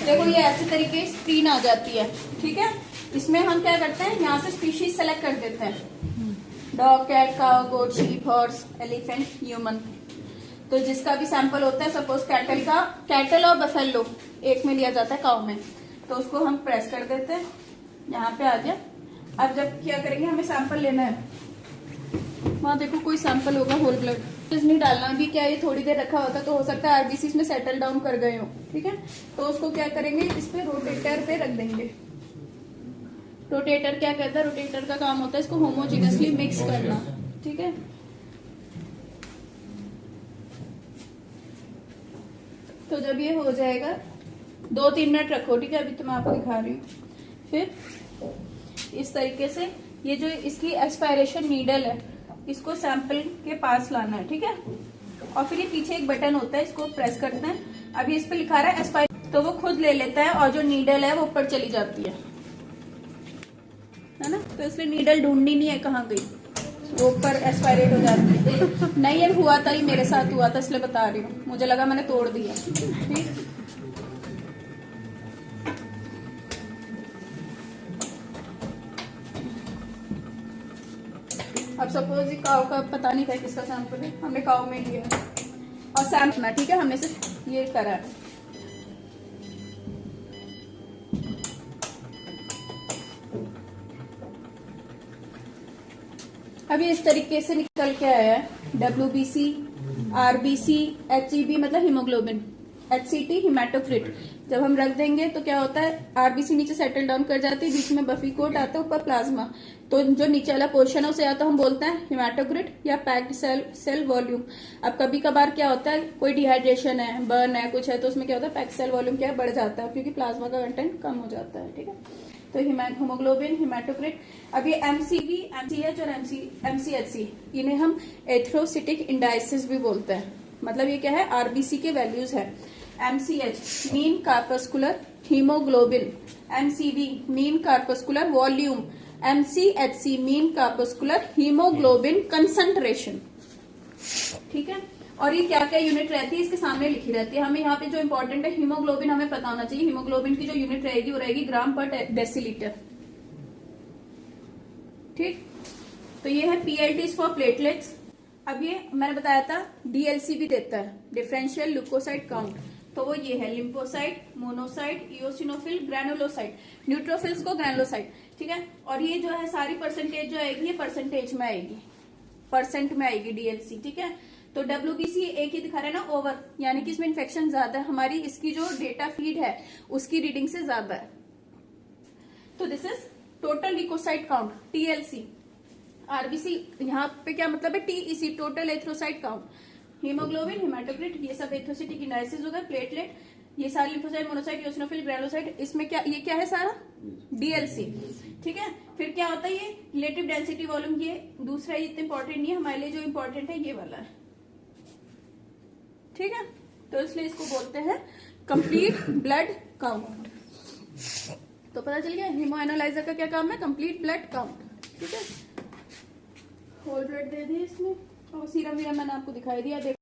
देखो ये ऐसे तरीके स्क्रीन आ जाती है, ठीक है। इसमें हम क्या करते हैं, यहाँ से स्पीशीज सेलेक्ट कर देते हैं, डॉग, कैट, काउ, गोट, शीप, हॉर्स, एलिफेंट, ह्यूमन। तो जिसका भी सैंपल होता है, सपोज कैटल का, कैटल और बफेलो एक में लिया जाता है, काउ में, तो उसको हम प्रेस कर देते हैं, यहाँ पे आ गया। अब जब क्या करेंगे, हमें सैंपल लेना है, वहां देखो कोई सैंपल होगा होल ब्लड, नहीं डालना अभी, क्या ये थोड़ी देर रखा होता तो हो सकता है आरबीसी में सेटल डाउन कर गए हो, ठीक है। तो उसको क्या करेंगे, इस पे रोटेटर पे रख देंगे। रोटेटर क्या करता है, रोटेटर का काम होता है इसको होमोजिनसली मिक्स करना, ठीक है। तो जब ये हो जाएगा 2-3 मिनट रखो, ठीक है, अभी तो मैं आपको दिखा रही हूँ। फिर इस तरीके से ये जो इसकी एस्पायरेशन नीडल है, इसको सैंपल के पास लाना है, ठीक है। और फिर ये पीछे एक बटन होता है, इसको प्रेस करते हैं। अभी इस पे लिखा रहा है एस्पायर, तो वो खुद ले लेता है और जो नीडल है वो ऊपर चली जाती है ना। तो इसलिए नीडल ढूंढनी नहीं है कहाँ गई, वो ऊपर एस्पायरेट हो जाती है। नहीं, ये हुआ था, ये मेरे साथ हुआ था, इसलिए बता रही हूँ, मुझे लगा मैंने तोड़ दिया, ठीक। अब सपोज काऊ का पता नहीं था किसका सैंपल है, हमने काऊ में लिया और सैंपल, ठीक है, हमने सिर्फ ये करा है। अभी इस तरीके से निकल के आया है WBC, RBC, HEB मतलब हीमोग्लोबिन, HCT हिमेटोक्रिट। जब हम रख देंगे तो क्या होता है, RBC नीचे सेटल डाउन कर जाती है, बीच में बफी कोट आता है, ऊपर प्लाज्मा, तो जो नीचे वाला पोर्शन है उसे या तो हम बोलते हैं हिमेटोक्रिट या पैक्ड सेल वॉल्यूम। अब कभी कभार क्या होता है, कोई डिहाइड्रेशन है, बर्न है, कुछ है, तो उसमें क्या होता है, पैक्ड सेल वॉल्यूम क्या बढ़ जाता है, क्योंकि प्लाज्मा का कंटेंट कम हो जाता है, ठीक है। तो हीमोग्लोबिन, हिमेटोक्रिट। अब ये MCV, MCH और MCHC, इन्हें हम एथ्रोसिटिक इंडाइसिस भी बोलते हैं। मतलब ये क्या है, RBC के वैल्यूज है। MCH mean corpuscular haemoglobin, MCV mean corpuscular volume, MCHC mean corpuscular haemoglobin concentration, ठीक है। और ये क्या क्या यूनिट रहती है, इसके सामने लिखी रहती है। हमें यहाँ पे जो इंपॉर्टेंट है, हीमोग्लोबिन हमें पता होना चाहिए। हीमोग्लोबिन की जो यूनिट रहेगी वो रहेगी ग्राम पर डेसीलीटर, ठीक। तो ये है PLTs फॉर प्लेटलेट्स। अब ये मैंने बताया था DLC भी देता है, डिफरेंशियल ल्यूकोसाइट काउंट। तो वो ये है lymphocyte, monocyte, eosinophil, granulocyte, neutrophils को ग्रैनुलोसाइट, ठीक है। और ये जो है सारी परसेंटेज जो आएगी, ये परसेंटेज में आएगी, परसेंट में आएगी DLC, ठीक है। तो WBC एक ही दिखा रहा है ना, ओवर, यानी कि इसमें इन्फेक्शन ज्यादा है, हमारी इसकी जो डेटा फीड है उसकी रीडिंग से ज्यादा है। तो this is total leucocyte count, TLC। RBC यहाँ पे क्या मतलब है, TEC, total erythrocyte count. Haemoglobin, haematocrit, ये सब एथ्रोसिटिक इंडाइसिस हो गए। प्लेटलेट, ये सारे लिम्फोसाइट, मोनोसाइट, इओसिनोफिल, ग्रैनुलोसाइट, इसमें क्या, ये क्या है सारा DLC, ठीक है। फिर क्या होता है, ये रिलेटिव डेंसिटी वॉल्यूम, ये दूसरा, ये इतना इंपॉर्टेंट नहीं है हमारे लिए, जो इंपॉर्टेंट है ये वाला है, ठीक है। तो इसलिए इसको बोलते हैं कंप्लीट ब्लड काउंट। तो पता चल गया हीमो एनालाइजर का क्या काम है, कंप्लीट ब्लड काउंट, ठीक है। होल ब्लड दे दिए इसमें, और सीरम वीरम मैंने आपको दिखाई दिया।